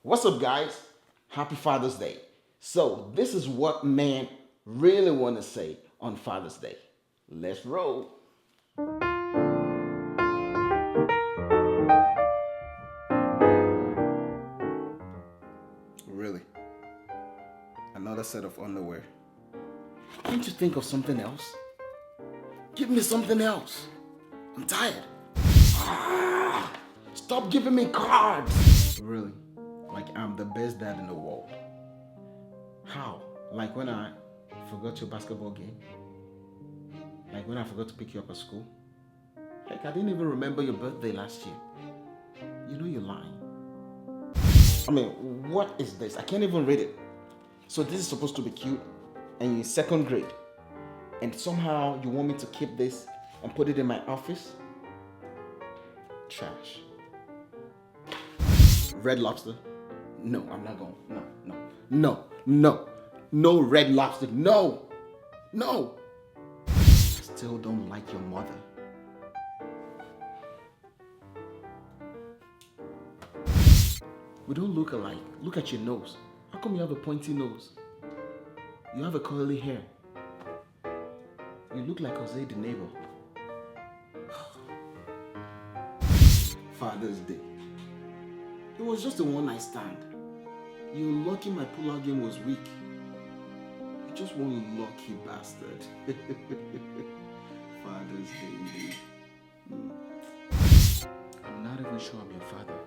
What's up, guys? Happy Father's Day. So, this is what men really want to say on Father's Day. Let's roll. Really? Another set of underwear. Can't you think of something else? Give me something else. I'm tired. Stop giving me cards. Really? Like I'm the best dad in the world. How? Like when I forgot your basketball game? Like when I forgot to pick you up at school? Heck, I didn't even remember your birthday last year. You know you're lying. I mean, what is this? I can't even read it. So this is supposed to be cute and you're in second grade. And somehow you want me to keep this and put it in my office? Trash. Red Lobster? No, I'm not going. No Red Lobster. No. I still don't like your mother. We don't look alike. Look at your nose. How come you have a pointy nose? You have a curly hair. You look like Jose the neighbor. Father's Day. It was just a one-night stand. You're lucky my pull-out game was weak. You're just one lucky bastard. Father's Day. I'm not even sure I'm your father.